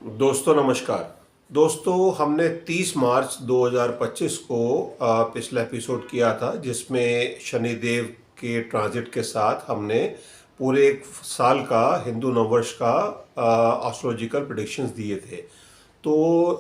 दोस्तों नमस्कार। दोस्तों हमने 30 मार्च 2025 को पिछला एपिसोड किया था जिसमें शनिदेव के ट्रांजिट के साथ हमने पूरे एक साल का हिंदू नववर्ष का एस्ट्रोलॉजिकल प्रेडिक्शंस दिए थे। तो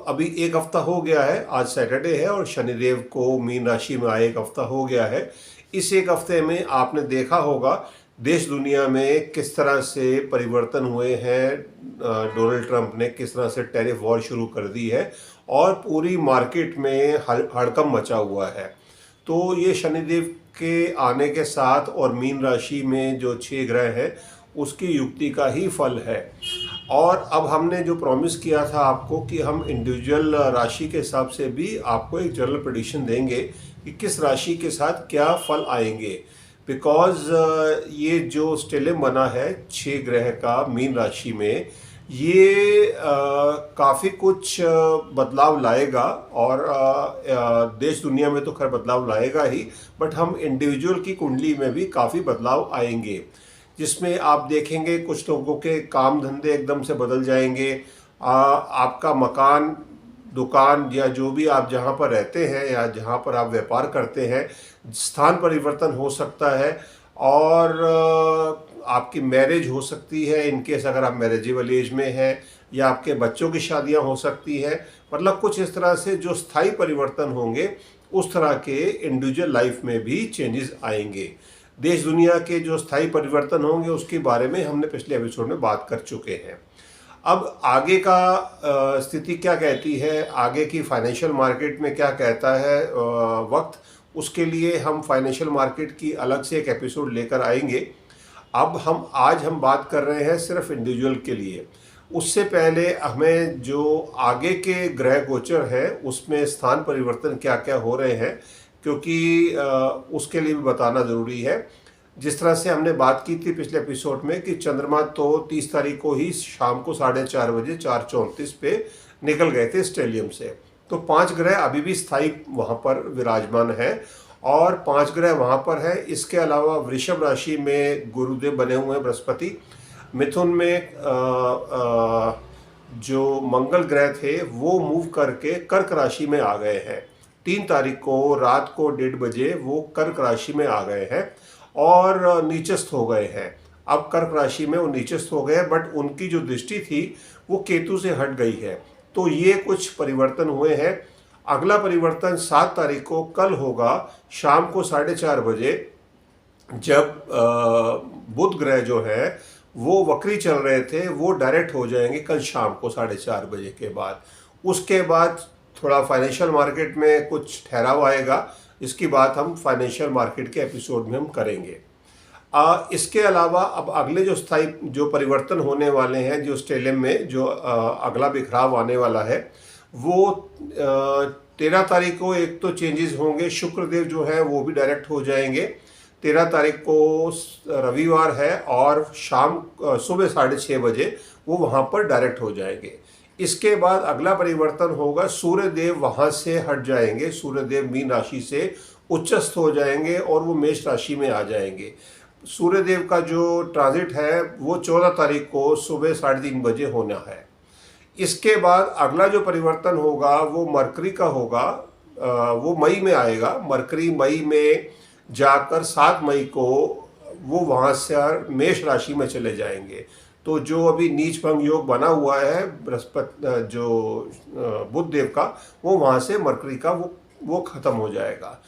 अभी एक हफ्ता हो गया है, आज सैटरडे है और शनिदेव को मीन राशि में आए एक हफ्ता हो गया है। इस एक हफ्ते में आपने देखा होगा देश दुनिया में किस तरह से परिवर्तन हुए हैं। डोनाल्ड ट्रंप ने किस तरह से टैरिफ वॉर शुरू कर दी है और पूरी मार्केट में हड़कंप मचा हुआ है। तो ये शनिदेव के आने के साथ और मीन राशि में जो 6 ग्रह हैं उसकी युक्ति का ही फल है। और अब हमने जो प्रॉमिस किया था आपको कि हम इंडिविजुअल राशि के हिसाब से भी आपको एक जनरल प्रेडिक्शन देंगे कि किस राशि के साथ क्या फल आएंगे। बिकॉज ये जो स्टेलम बना है 6 ग्रह का मीन राशि में, ये काफ़ी कुछ बदलाव लाएगा और देश दुनिया में तो खैर बदलाव लाएगा ही, बट हम इंडिविजुअल की कुंडली में भी काफ़ी बदलाव आएंगे जिसमें आप देखेंगे कुछ लोगों के काम धंधे एकदम से बदल जाएंगे। आपका मकान, दुकान या जो भी आप जहाँ पर रहते हैं या जहाँ पर आप व्यापार करते हैं, स्थान परिवर्तन हो सकता है और आपकी मैरिज हो सकती है इनकेस अगर आप मैरिजेबल एज में हैं, या आपके बच्चों की शादियाँ हो सकती हैं। मतलब कुछ इस तरह से जो स्थायी परिवर्तन होंगे उस तरह के इंडिविजुअल लाइफ में भी चेंजेस आएंगे। देश दुनिया के जो स्थायी परिवर्तन होंगे उसके बारे में हमने पिछले एपिसोड में बात कर चुके हैं। अब आगे का स्थिति क्या कहती है, आगे की फाइनेंशियल मार्केट में क्या कहता है वक्त, उसके लिए हम फाइनेंशियल मार्केट की अलग से एक एपिसोड लेकर आएंगे। अब आज हम बात कर रहे हैं सिर्फ इंडिविजुअल के लिए। उससे पहले हमें जो आगे के ग्रह गोचर है उसमें स्थान परिवर्तन क्या क्या हो रहे हैं, क्योंकि उसके लिए भी बताना ज़रूरी है। जिस तरह से हमने बात की थी पिछले एपिसोड में कि चंद्रमा तो 30 तारीख को ही शाम को 4:30 बजे 4:34 पे निकल गए थे स्टेलियम से। तो 5 ग्रह अभी भी स्थायी वहाँ पर विराजमान है और 5 ग्रह वहाँ पर है। इसके अलावा वृषभ राशि में गुरुदेव बने हुए हैं बृहस्पति। मिथुन में जो मंगल ग्रह थे वो मूव करके कर्क राशि में आ गए हैं। 3 तारीख को रात को 1:30 बजे वो कर्क राशि में आ गए हैं और नीचस्थ हो गए हैं। अब कर्क राशि में वो नीचस्थ हो गए, बट उनकी जो दृष्टि थी वो केतु से हट गई है। तो ये कुछ परिवर्तन हुए हैं। अगला परिवर्तन 7 तारीख को कल होगा शाम को 4:30 बजे, जब बुध ग्रह जो है वो वक्री चल रहे थे वो डायरेक्ट हो जाएंगे कल शाम को 4:30 बजे के बाद। उसके बाद थोड़ा फाइनेंशियल मार्केट में कुछ ठहराव आएगा, इसकी बात हम फाइनेंशियल मार्केट के एपिसोड में हम करेंगे। इसके अलावा अब अगले जो परिवर्तन होने वाले हैं, जो स्टेलम में जो अगला बिखराव आने वाला है वो 13 तारीख को एक तो चेंजेस होंगे। शुक्रदेव जो है वो भी डायरेक्ट हो जाएंगे। 13 तारीख को रविवार है और सुबह 6:30 बजे वो वहाँ पर डायरेक्ट हो जाएंगे। इसके बाद अगला परिवर्तन होगा, सूर्यदेव वहाँ से हट जाएंगे। सूर्यदेव मीन राशि से उच्चस्थ हो जाएंगे और वो मेष राशि में आ जाएंगे। सूर्यदेव का जो ट्रांजिट है वो 14 तारीख को सुबह 3:30 बजे होना है। इसके बाद अगला जो परिवर्तन होगा वो मरकरी का होगा, वो मई में आएगा। मरकरी मई में जाकर 7 मई को वो वहाँ से मेष राशि में चले जाएंगे। तो जो अभी नीच भंग योग बना हुआ है बृहस्पति जो बुध देव का, वो वहाँ से मरकरी का वो खत्म हो जाएगा।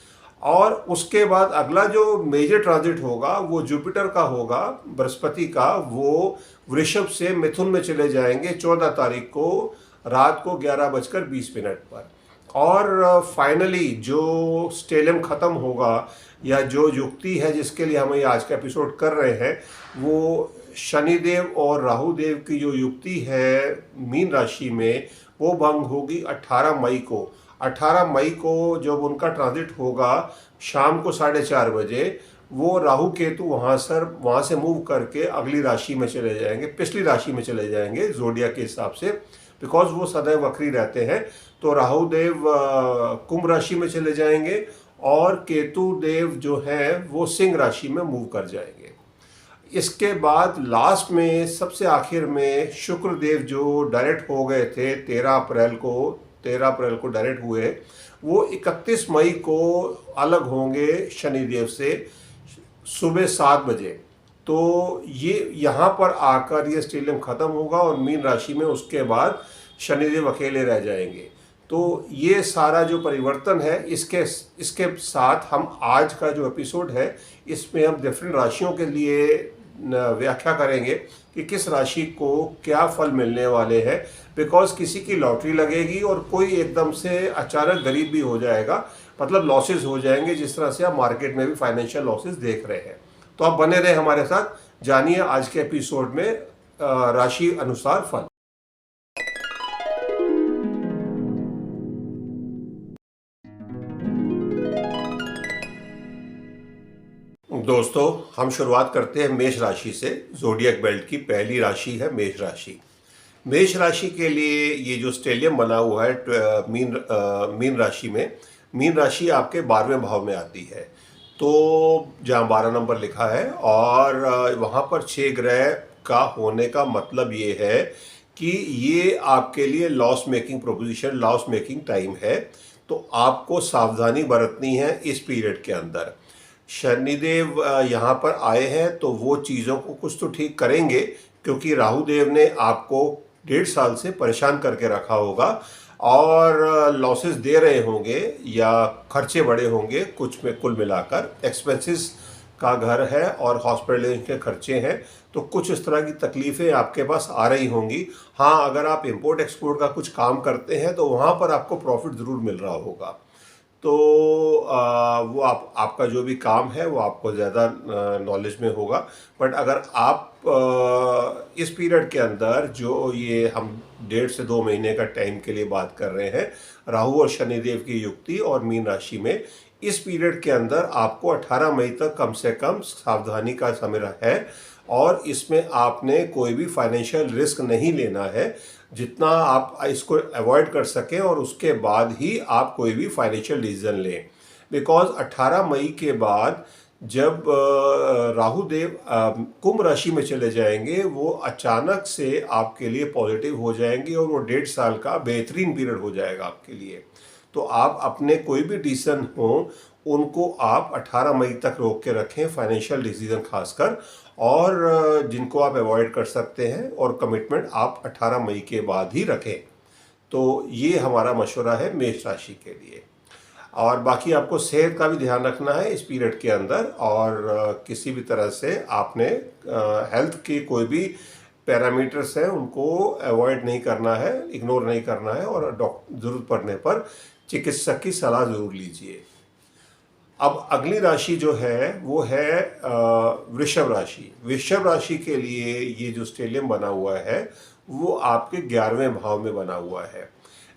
और उसके बाद अगला जो मेजर ट्रांजिट होगा वो जुपिटर का होगा, बृहस्पति का। वो वृषभ से मिथुन में चले जाएंगे 14 तारीख को रात को 11:20 पर। और फाइनली जो स्टेलम खत्म होगा या जो युक्ति है जिसके लिए हम ये आज का एपिसोड कर रहे हैं, वो शनिदेव और राहु देव की जो युक्ति है मीन राशि में, वो भंग होगी 18 मई को। 18 मई को जब उनका ट्रांजिट होगा शाम को 4:30 बजे, वो राहु केतु वहाँ से मूव करके अगली राशि में चले जाएंगे, पिछली राशि में चले जाएंगे जोडिया के हिसाब से, बिकॉज वो सदैव वक्री रहते हैं। तो राहु देव कुंभ राशि में चले जाएंगे और केतु देव जो है वो सिंह राशि में मूव कर जाएंगे। इसके बाद लास्ट में सबसे आखिर में शुक्रदेव जो डायरेक्ट हो गए थे 13 अप्रैल को डायरेक्ट हुए, वो 31 मई को अलग होंगे शनिदेव से सुबह 7 बजे। तो ये यहाँ पर आकर ये स्टेलियम ख़त्म होगा और मीन राशि में उसके बाद शनिदेव अकेले रह जाएंगे। तो ये सारा जो परिवर्तन है इसके साथ हम आज का जो एपिसोड है इसमें हम डिफरेंट राशियों के लिए व्याख्या करेंगे कि किस राशि को क्या फल मिलने वाले हैं। बिकॉज किसी की लॉटरी लगेगी और कोई एकदम से अचानक गरीब भी हो जाएगा, मतलब लॉसेस हो जाएंगे, जिस तरह से आप मार्केट में भी फाइनेंशियल लॉसेस देख रहे हैं। तो आप बने रहे हमारे साथ, जानिए आज के एपिसोड में राशि अनुसार फल। दोस्तों, हम शुरुआत करते हैं मेष राशि से। ज़ोडिएक बेल्ट की पहली राशि है मेष राशि। मेष राशि के लिए ये जो स्टेलियम बना हुआ है मीन राशि में, मीन राशि आपके 12वें भाव में आती है। तो जहाँ 12 नंबर लिखा है और वहाँ पर 6 ग्रह का होने का मतलब ये है कि ये आपके लिए loss making proposition, loss making time है। तो आपको सावधानी बरतनी है इस पीरियड के अंदर। शनिदेव यहाँ पर आए हैं तो वो चीज़ों को कुछ तो ठीक करेंगे, क्योंकि राहु देव ने आपको 1.5 साल से परेशान करके रखा होगा और लॉसेस दे रहे होंगे या खर्चे बड़े होंगे। कुछ में कुल मिलाकर एक्सपेंसेस का घर है और हॉस्पिटल के खर्चे हैं, तो कुछ इस तरह की तकलीफ़ें आपके पास आ रही होंगी। हाँ, अगर आप इंपोर्ट एक्सपोर्ट का कुछ काम करते हैं तो वहाँ पर आपको प्रॉफिट ज़रूर मिल रहा होगा। तो वो आपका जो भी काम है वो आपको ज़्यादा नॉलेज में होगा। बट अगर आप इस पीरियड के अंदर जो ये हम 1.5 से 2 महीने का टाइम के लिए बात कर रहे हैं, राहु और शनिदेव की युक्ति और मीन राशि में, इस पीरियड के अंदर आपको 18 मई तक कम से कम सावधानी का समय है और इसमें आपने कोई भी फाइनेंशियल रिस्क नहीं लेना है। जितना आप इसको अवॉइड कर सकें और उसके बाद ही आप कोई भी फाइनेंशियल डिसीजन लें। बिकॉज 18 मई के बाद जब राहु देव कुंभ राशि में चले जाएंगे, वो अचानक से आपके लिए पॉजिटिव हो जाएंगे और वो 1.5 साल का बेहतरीन पीरियड हो जाएगा आपके लिए। तो आप अपने कोई भी डिसीजन हो उनको आप 18 मई तक रोक के रखें, फाइनेंशियल डिसीजन खासकर, और जिनको आप अवॉइड कर सकते हैं, और कमिटमेंट आप 18 मई के बाद ही रखें। तो ये हमारा मशवरा है मेष राशि के लिए। और बाकी आपको सेहत का भी ध्यान रखना है इस पीरियड के अंदर, और किसी भी तरह से आपने हेल्थ के कोई भी पैरामीटर्स हैं उनको अवॉइड नहीं करना है, इग्नोर नहीं करना है, और ज़रूरत पड़ने पर चिकित्सक की सलाह ज़रूर लीजिए। अब अगली राशि जो है वो है वृषभ राशि। वृषभ राशि के लिए ये जो स्टेलियम बना हुआ है वो आपके 11वें भाव में बना हुआ है।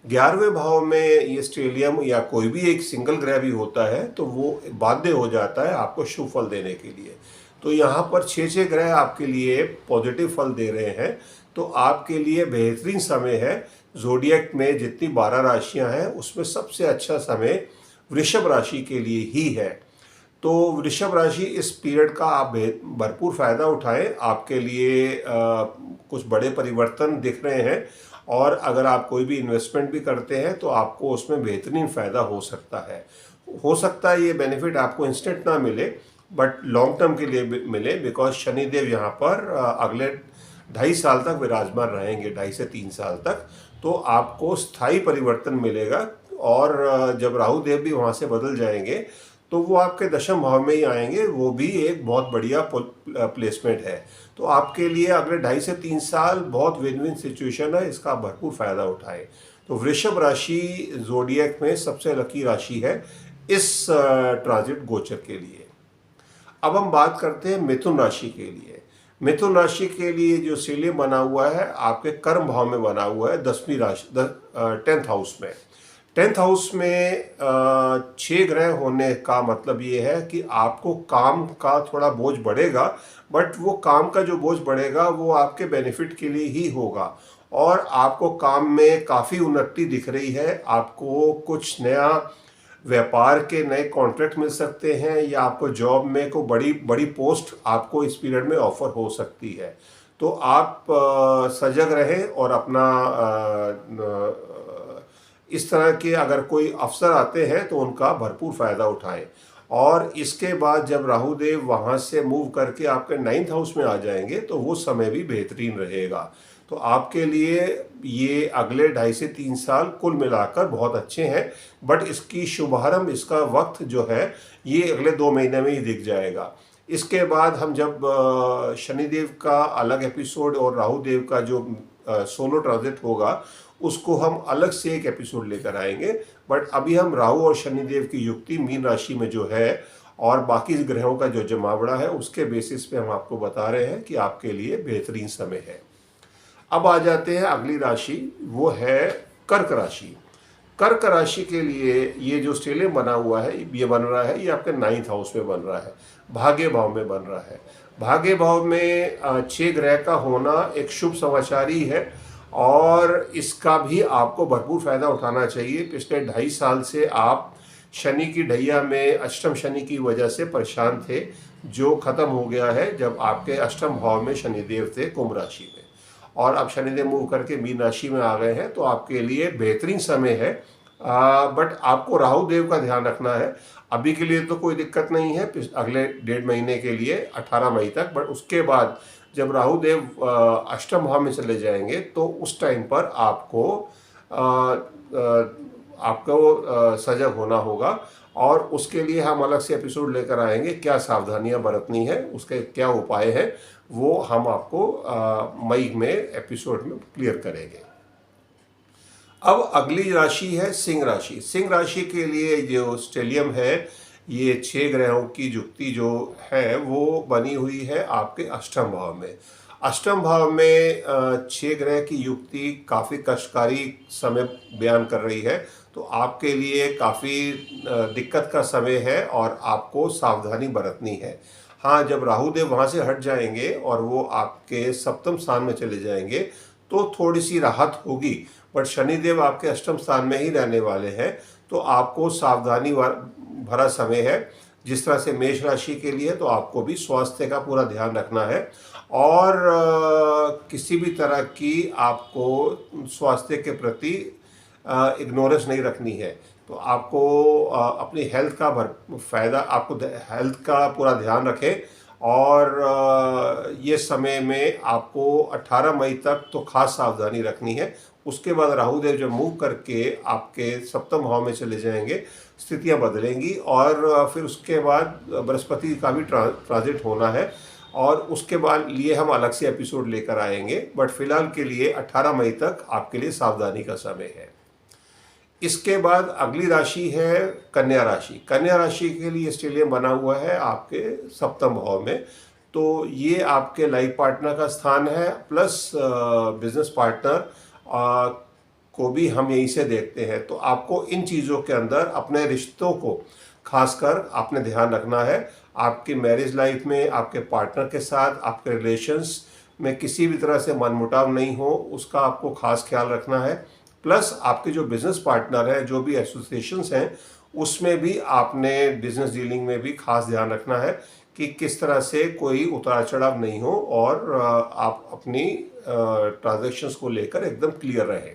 11वें भाव में ये स्टेलियम या कोई भी एक सिंगल ग्रह भी होता है तो वो बाध्य हो जाता है आपको शुभ फल देने के लिए। तो यहाँ पर 6 ग्रह आपके लिए पॉजिटिव फल दे रहे हैं, तो आपके लिए बेहतरीन समय है। ज़ोडिएक में जितनी 12 राशियाँ हैं उसमें सबसे अच्छा समय वृषभ राशि के लिए ही है। तो वृषभ राशि इस पीरियड का आप भरपूर फ़ायदा उठाएं। आपके लिए कुछ बड़े परिवर्तन दिख रहे हैं, और अगर आप कोई भी इन्वेस्टमेंट भी करते हैं तो आपको उसमें बेहतरीन फ़ायदा हो सकता है। ये बेनिफिट आपको इंस्टेंट ना मिले, बट लॉन्ग टर्म के लिए मिले, बिकॉज शनिदेव यहाँ पर अगले 2.5 साल तक विराजमान रहेंगे, 2.5 से 3 साल तक। तो आपको स्थायी परिवर्तन मिलेगा, और जब राहु देव भी वहाँ से बदल जाएंगे तो वो आपके 10वें भाव में ही आएंगे। वो भी एक बहुत बढ़िया प्लेसमेंट है। तो आपके लिए अगले 2.5 से 3 साल बहुत विन विन सिचुएशन है, इसका भरपूर फ़ायदा उठाएं। तो वृषभ राशि ज़ोडिएक में सबसे लकी राशि है इस ट्रांजिट गोचर के लिए। अब हम बात करते हैं मिथुन राशि के लिए। मिथुन राशि के लिए जो स्टेलियम बना हुआ है आपके कर्म भाव में बना हुआ है, 10वीं राशि 10th हाउस में। 10th हाउस में 6 ग्रह होने का मतलब ये है कि आपको काम का थोड़ा बोझ बढ़ेगा, बट वो काम का जो बोझ बढ़ेगा वो आपके बेनिफिट के लिए ही होगा, और आपको काम में काफ़ी उन्नति दिख रही है। आपको कुछ नया व्यापार के नए कॉन्ट्रैक्ट मिल सकते हैं, या आपको जॉब में को बड़ी बड़ी पोस्ट आपको इस पीरियड में ऑफर हो सकती है। तो आप सजग रहें और अपना इस तरह के अगर कोई अवसर आते हैं तो उनका भरपूर फ़ायदा उठाएं। और इसके बाद जब राहु देव वहाँ से मूव करके आपके 9th हाउस में आ जाएंगे तो वो समय भी बेहतरीन रहेगा। तो आपके लिए ये अगले 2.5 से 3 साल कुल मिलाकर बहुत अच्छे हैं, बट इसकी शुभारंभ, इसका वक्त जो है ये अगले 2 महीने में ही दिख जाएगा। इसके बाद हम जब शनिदेव का अलग एपिसोड और राहु देव का जो सोलो ट्रांजिट होगा उसको हम अलग से एक एपिसोड लेकर आएंगे। बट अभी हम राहु और शनिदेव की युक्ति मीन राशि में जो है और बाकी ग्रहों का जो जमावड़ा है उसके बेसिस पे हम आपको बता रहे हैं कि आपके लिए बेहतरीन समय है। अब आ जाते हैं अगली राशि, वो है कर्क राशि। कर्क राशि के लिए ये जो स्टेलियम बना हुआ है ये बन रहा है, ये आपके 9th हाउस में बन रहा है, भाग्य भाव में बन रहा है। भाग्य भाव में 6 ग्रह का होना एक शुभ समाचार ही है और इसका भी आपको भरपूर फायदा उठाना चाहिए। पिछले 2.5 साल से आप शनि की ढैया में अष्टम शनि की वजह से परेशान थे, जो खत्म हो गया है जब आपके अष्टम भाव में शनिदेव थे कुंभ राशि में, और अब शनिदेव मूव करके मीन राशि में आ गए हैं। तो आपके लिए बेहतरीन समय है। बट आपको राहु देव का ध्यान रखना है। अभी के लिए तो कोई दिक्कत नहीं है, अगले 1.5 महीने के लिए 18 मई तक। बट उसके बाद जब राहु देव अष्टम भाव में चले जाएंगे तो उस टाइम पर आपको सजग होना होगा, और उसके लिए हम अलग से एपिसोड लेकर आएंगे। क्या सावधानियां बरतनी है, उसके क्या उपाय हैं, वो हम आपको मई में एपिसोड में क्लियर करेंगे। अब अगली राशि है सिंह राशि। सिंह राशि के लिए जो स्टेलियम है, ये 6 ग्रहों की युक्ति जो है वो बनी हुई है आपके अष्टम भाव में। अष्टम भाव में 6 ग्रह की युक्ति काफ़ी कष्टकारी समय बयान कर रही है। तो आपके लिए काफ़ी दिक्कत का समय है और आपको सावधानी बरतनी है। हाँ, जब राहु देव वहाँ से हट जाएंगे और वो आपके सप्तम स्थान में चले जाएंगे तो थोड़ी सी राहत होगी, बट शनिदेव आपके अष्टम स्थान में ही रहने वाले हैं। तो आपको सावधानी भरा समय है। जिस तरह से मेष राशि के लिए, तो आपको भी स्वास्थ्य का पूरा ध्यान रखना है और किसी भी तरह की आपको स्वास्थ्य के प्रति इग्नोरेंस नहीं रखनी है। तो आपको अपनी हेल्थ का फायदा, आपको हेल्थ का पूरा ध्यान रखें। और ये समय में आपको 18 मई तक तो खास सावधानी रखनी है। उसके बाद राहु देव जब मूव करके आपके सप्तम भाव में चले जाएंगे, स्थितियां बदलेंगी और फिर उसके बाद बृहस्पति का भी ट्रांजिट होना है, और उसके बाद लिए हम अलग से एपिसोड लेकर आएंगे। बट फिलहाल के लिए 18 मई तक आपके लिए सावधानी का समय है। इसके बाद अगली राशि है कन्या राशि। कन्या राशि के लिए स्टेलियम बना हुआ है आपके सप्तम भाव में। तो ये आपके लाइफ पार्टनर का स्थान है, प्लस बिजनेस पार्टनर को भी हम यहीं से देखते हैं। तो आपको इन चीज़ों के अंदर अपने रिश्तों को खासकर आपने ध्यान रखना है। आपकी मैरिज लाइफ में आपके पार्टनर के साथ आपके रिलेशंस में किसी भी तरह से मनमुटाव नहीं हो, उसका आपको खास ख्याल रखना है। प्लस आपके जो बिजनेस पार्टनर है, जो भी एसोसिएशंस हैं, उसमें भी आपने बिजनेस डीलिंग में भी खास ध्यान रखना है कि किस तरह से कोई उतार चढ़ाव नहीं हो और आप अपनी ट्रांजैक्शंस को लेकर एकदम क्लियर रहें।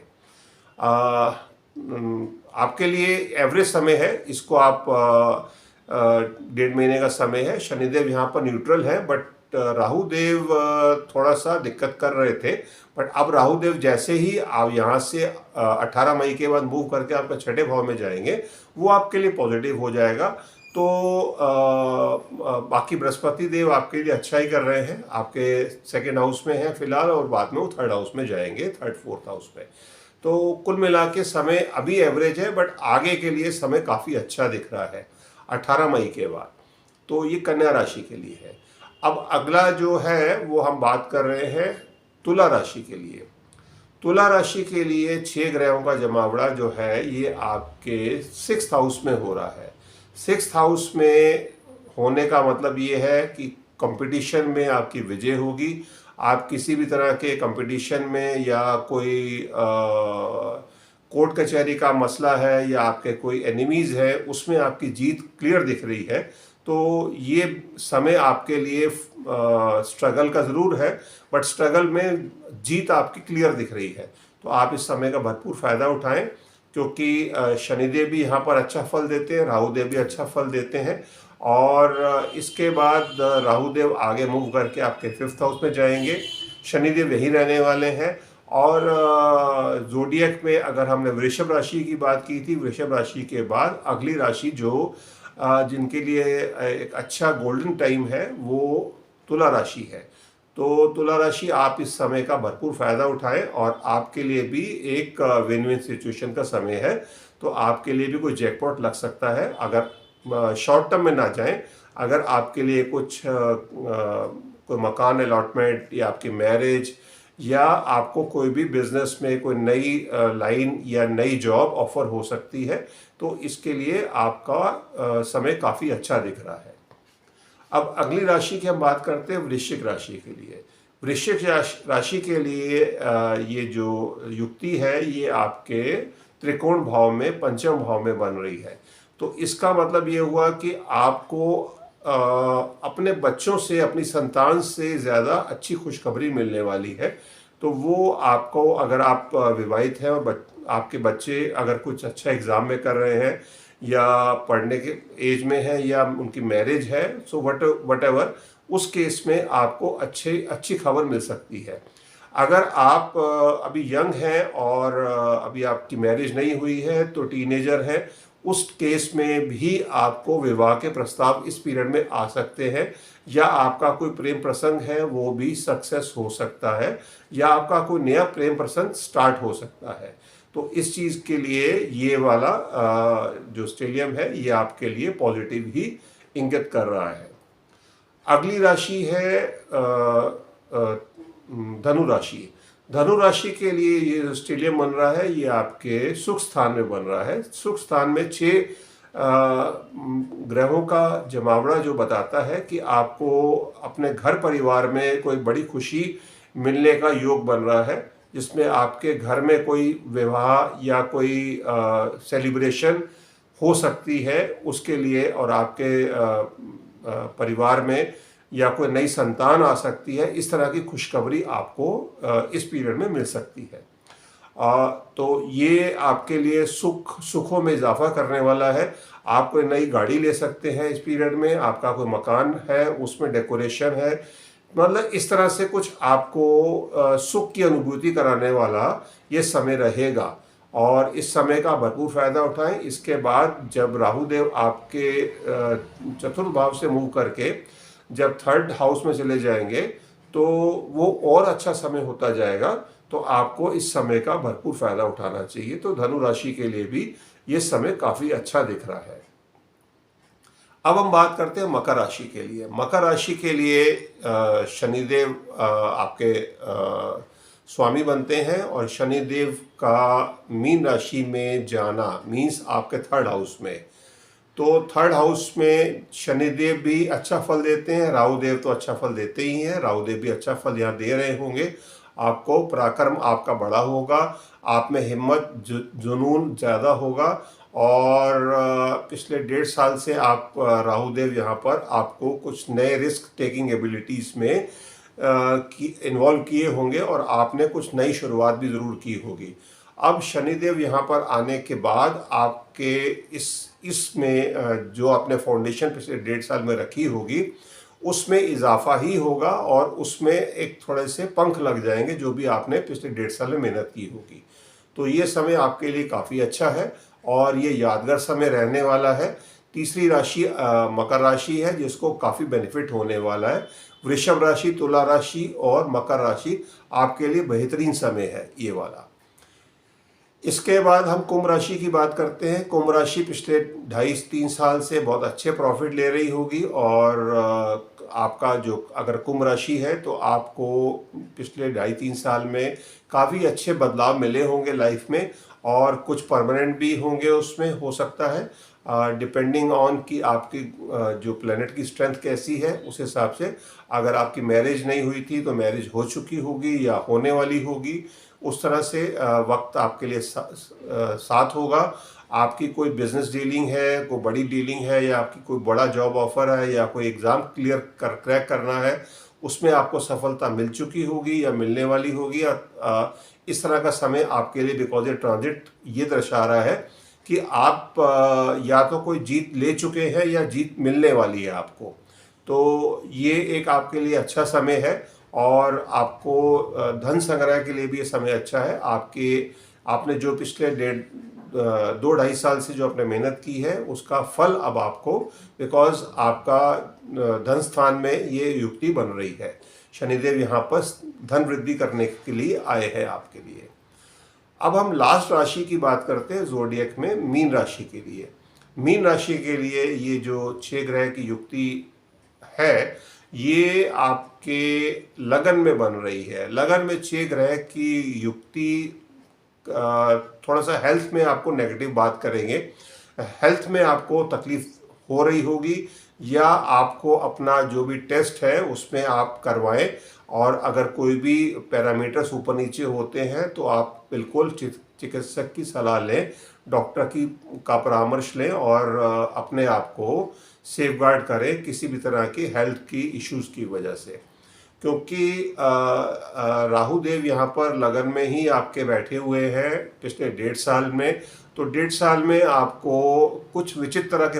आपके लिए एवरेज समय है, इसको आप 1.5 महीने का समय है। शनिदेव यहाँ पर न्यूट्रल है, बट राहु देव थोड़ा सा दिक्कत कर रहे थे। बट अब राहु देव जैसे ही आप यहाँ से 18 मई के बाद मूव करके आपके 6ठे भाव में जाएंगे, वो आपके लिए पॉजिटिव हो जाएगा। तो बाकी बृहस्पति देव आपके लिए अच्छा ही कर रहे हैं, आपके 2nd हाउस में हैं फिलहाल, और बाद में वो 3rd हाउस में जाएंगे, 3rd 4th हाउस में। तो कुल मिला के समय अभी एवरेज है, बट आगे के लिए समय काफ़ी अच्छा दिख रहा है 18 मई के बाद। तो ये कन्या राशि के लिए है। अब अगला जो है वो हम बात कर रहे हैं तुला राशि के लिए। तुला राशि के लिए 6 ग्रहों का जमावड़ा जो है ये आपके 6th हाउस में हो रहा है। 6th हाउस में होने का मतलब ये है कि कंपटीशन में आपकी विजय होगी। आप किसी भी तरह के कंपटीशन में या कोई कोर्ट कचहरी का मसला है या आपके कोई एनिमीज़ है, उसमें आपकी जीत क्लियर दिख रही है, तो ये समय आपके लिए स्ट्रगल का ज़रूर है, बट स्ट्रगल में जीत आपकी क्लियर दिख रही है। तो आप इस समय का भरपूर फ़ायदा उठाएं, क्योंकि शनिदेव भी यहाँ पर अच्छा फल देते हैं, राहुदेव भी अच्छा फल देते हैं। और इसके बाद राहुदेव आगे मूव करके आपके 5th हाउस में जाएंगे, शनिदेव यहीं रहने वाले हैं। और जोडियक में अगर हमने वृषभ राशि की बात की थी, वृषभ राशि के बाद अगली राशि जो जिनके लिए एक अच्छा गोल्डन टाइम है वो तुला राशि है। तो तुला राशि आप इस समय का भरपूर फ़ायदा उठाएं और आपके लिए भी एक विन विन सिचुएशन का समय है। तो आपके लिए भी कोई जैकपॉट लग सकता है, अगर शॉर्ट टर्म में ना जाएं। अगर आपके लिए कुछ कोई मकान अलॉटमेंट या आपकी मैरिज या आपको कोई भी बिजनेस में कोई नई लाइन या नई जॉब ऑफर हो सकती है, तो इसके लिए आपका समय काफ़ी अच्छा दिख रहा है। अब अगली राशि की हम बात करते हैं वृश्चिक राशि के लिए। वृश्चिक राशि के लिए ये जो युक्ति है ये आपके त्रिकोण भाव में, पंचम भाव में बन रही है। तो इसका मतलब ये हुआ कि आपको अपने बच्चों से, अपनी संतान से ज़्यादा अच्छी खुशखबरी मिलने वाली है। तो वो आपको, अगर आप विवाहित हैं और आपके बच्चे अगर कुछ अच्छा एग्ज़ाम में कर रहे हैं या पढ़ने के एज में है या उनकी मैरिज है, सो वट एवर, उस केस में आपको अच्छी खबर मिल सकती है। अगर आप अभी यंग हैं और अभी आपकी मैरिज नहीं हुई है, तो टीनेजर है, उस केस में भी आपको विवाह के प्रस्ताव इस पीरियड में आ सकते हैं, या आपका कोई प्रेम प्रसंग है वो भी सक्सेस हो सकता है, या आपका कोई नया प्रेम प्रसंग स्टार्ट हो सकता है। तो इस चीज़ के लिए ये वाला जो स्टेलियम है ये आपके लिए पॉजिटिव ही इंगित कर रहा है। अगली राशि है धनु राशि। धनु राशि के लिए ये जो स्टेलियम बन रहा है ये आपके सुख स्थान में बन रहा है। सुख स्थान में 6 ग्रहों का जमावड़ा जो बताता है कि आपको अपने घर परिवार में कोई बड़ी खुशी मिलने का योग बन रहा है, जिसमें आपके घर में कोई विवाह या कोई सेलिब्रेशन हो सकती है उसके लिए, और आपके परिवार में या कोई नई संतान आ सकती है। इस तरह की खुशखबरी आपको इस पीरियड में मिल सकती है। तो ये आपके लिए सुखों में इजाफा करने वाला है। आप कोई नई गाड़ी ले सकते हैं इस पीरियड में, आपका कोई मकान है उसमें डेकोरेशन है, मतलब इस तरह से कुछ आपको सुख की अनुभूति कराने वाला ये समय रहेगा, और इस समय का भरपूर फायदा उठाएं। इसके बाद जब राहुदेव आपके चतुर्थ भाव से मूव करके जब 3rd हाउस में चले जाएंगे तो वो और अच्छा समय होता जाएगा। तो आपको इस समय का भरपूर फायदा उठाना चाहिए। तो धनु राशि के लिए भी ये समय काफ़ी अच्छा दिख रहा है। अब हम बात करते हैं मकर राशि के लिए। मकर राशि के लिए शनिदेव आपके स्वामी बनते हैं, और शनिदेव का मीन राशि में जाना मीन्स आपके 3rd हाउस में। तो 3rd हाउस में शनिदेव भी अच्छा फल देते हैं, राहुदेव तो अच्छा फल देते ही हैं, राहुदेव भी अच्छा फल यहाँ दे रहे होंगे। आपको पराक्रम आपका बड़ा होगा, आप में हिम्मत जुनून ज़्यादा होगा, और पिछले 1.5 साल से आप राहुदेव यहाँ पर आपको कुछ नए रिस्क टेकिंग एबिलिटीज़ में इन्वॉल्व किए होंगे, और आपने कुछ नई शुरुआत भी ज़रूर की होगी। अब शनिदेव यहाँ पर आने के बाद आपके इसमें जो आपने फाउंडेशन पिछले 1.5 साल में रखी होगी उसमें इजाफा ही होगा, और उसमें एक थोड़े से पंख लग जाएंगे जो भी आपने पिछले 1.5 साल में मेहनत की होगी। तो ये समय आपके लिए काफ़ी अच्छा है और ये यादगार समय रहने वाला है। तीसरी राशि मकर राशि है, जिसको काफ़ी बेनिफिट होने वाला है। वृषभ राशि, तुला राशि और मकर राशि आपके लिए बेहतरीन समय है ये वाला। इसके बाद हम कुंभ राशि की बात करते हैं। कुंभ राशि पिछले 2.5-3 साल से बहुत अच्छे प्रॉफिट ले रही होगी, और आपका जो अगर कुंभ राशि है तो आपको पिछले 2.5-3 साल में काफ़ी अच्छे बदलाव मिले होंगे लाइफ में, और कुछ परमानेंट भी होंगे उसमें, हो सकता है डिपेंडिंग ऑन कि आपकी जो प्लेनेट की स्ट्रेंथ कैसी है उस हिसाब से। अगर आपकी मैरिज नहीं हुई थी तो मैरिज हो चुकी होगी या होने वाली होगी, उस तरह से वक्त आपके लिए साथ होगा। आपकी कोई बिजनेस डीलिंग है, कोई बड़ी डीलिंग है, या आपकी कोई बड़ा जॉब ऑफर है, या कोई एग्ज़ाम क्रैक करना है, उसमें आपको सफलता मिल चुकी होगी या मिलने वाली होगी। इस तरह का समय आपके लिए, बिकॉज ये ट्रांजिट ये दर्शा रहा है कि आप या तो कोई जीत ले चुके हैं या जीत मिलने वाली है आपको। तो ये एक आपके लिए अच्छा समय है, और आपको धन संग्रह के लिए भी ये समय अच्छा है। आपने जो पिछले 2-2.5 साल से जो आपने मेहनत की है, उसका फल अब आपको, बिकॉज आपका धन स्थान में ये युक्ति बन रही है। शनिदेव यहाँ पर धन वृद्धि करने के लिए आए हैं आपके लिए। अब हम लास्ट राशि की बात करते हैं ज़ोडिएक में, मीन राशि के लिए। मीन राशि के लिए ये जो 6 ग्रह की युक्ति है, ये आपके लगन में बन रही है। लगन में 6 ग्रह की युक्ति थोड़ा सा हेल्थ में आपको नेगेटिव बात करेंगे। हेल्थ में आपको तकलीफ हो रही होगी, या आपको अपना जो भी टेस्ट है उसमें आप करवाएं, और अगर कोई भी पैरामीटर्स ऊपर नीचे होते हैं तो आप बिल्कुल चिकित्सक की सलाह लें, डॉक्टर का परामर्श लें, और अपने आप को सेफगार्ड करें किसी भी तरह की हेल्थ की इश्यूज़ की वजह से। क्योंकि राहु देव यहाँ पर लगन में ही आपके बैठे हुए हैं पिछले 1.5 साल में। तो 1.5 साल में आपको कुछ विचित्र तरह के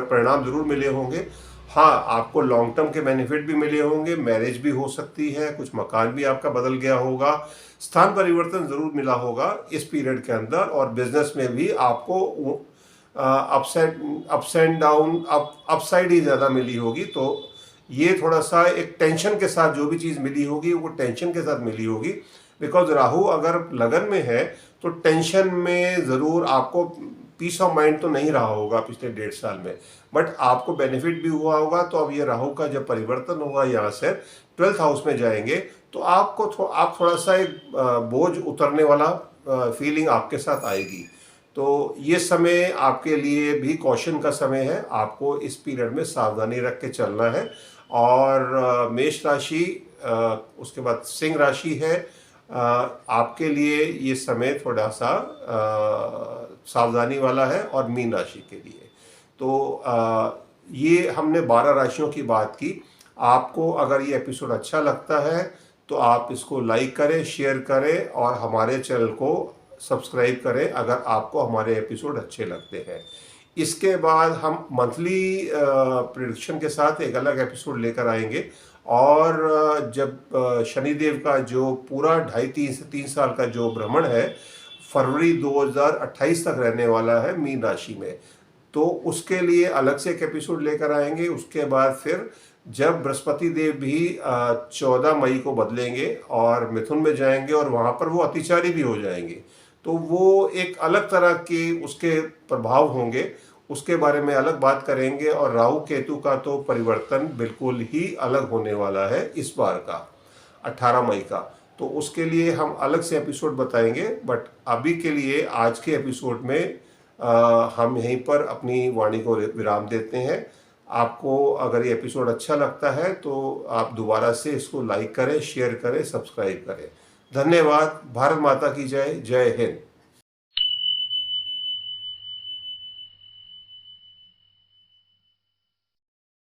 परिणाम जरूर मिले होंगे। हाँ, आपको लॉन्ग टर्म के बेनिफिट भी मिले होंगे, मैरिज भी हो सकती है, कुछ मकान भी आपका बदल गया होगा, स्थान परिवर्तन जरूर मिला होगा इस पीरियड के अंदर, और बिजनेस में भी आपको अप्स एंड डाउन, अपसाइड ही ज़्यादा मिली होगी। तो ये थोड़ा सा एक टेंशन के साथ जो भी चीज़ मिली होगी वो टेंशन के साथ मिली होगी, बिकॉज राहु अगर लगन में है तो टेंशन में ज़रूर आपको पीस ऑफ माइंड तो नहीं रहा होगा पिछले 1.5 साल में, बट आपको बेनिफिट भी हुआ होगा। तो अब ये राहु का जब परिवर्तन होगा, यहाँ से 12th हाउस में जाएंगे, तो आप थोड़ा सा एक बोझ उतरने वाला फीलिंग आपके साथ आएगी। तो ये समय आपके लिए भी कॉशन का समय है, आपको इस पीरियड में सावधानी रख के चलना है। और मेष राशि, उसके बाद सिंह राशि है, आपके लिए ये समय थोड़ा सा सावधानी वाला है, और मीन राशि के लिए। तो ये हमने 12 राशियों की बात की। आपको अगर ये एपिसोड अच्छा लगता है तो आप इसको लाइक करें, शेयर करें, और हमारे चैनल को सब्सक्राइब करें अगर आपको हमारे एपिसोड अच्छे लगते हैं। इसके बाद हम मंथली प्रेडिक्शन के साथ एक अलग एपिसोड लेकर आएंगे, और जब शनिदेव का जो पूरा 2.5 से 3 साल का जो भ्रमण है, फरवरी 2028 तक रहने वाला है मीन राशि में, तो उसके लिए अलग से एक एपिसोड लेकर आएंगे। उसके बाद फिर जब बृहस्पति देव भी 14 मई को बदलेंगे और मिथुन में जाएंगे, और वहाँ पर वो अतिचारी भी हो जाएंगे, तो वो एक अलग तरह के उसके प्रभाव होंगे, उसके बारे में अलग बात करेंगे। और राहु केतु का तो परिवर्तन बिल्कुल ही अलग होने वाला है इस बार का, 18 मई का। तो उसके लिए हम अलग से एपिसोड बताएंगे, बट अभी के लिए आज के एपिसोड में हम यहीं पर अपनी वाणी को विराम देते हैं। आपको अगर ये एपिसोड अच्छा लगता है तो आप दोबारा से इसको लाइक करें, शेयर करें, सब्सक्राइब करें। धन्यवाद। भारत माता की जय। जय हिंद।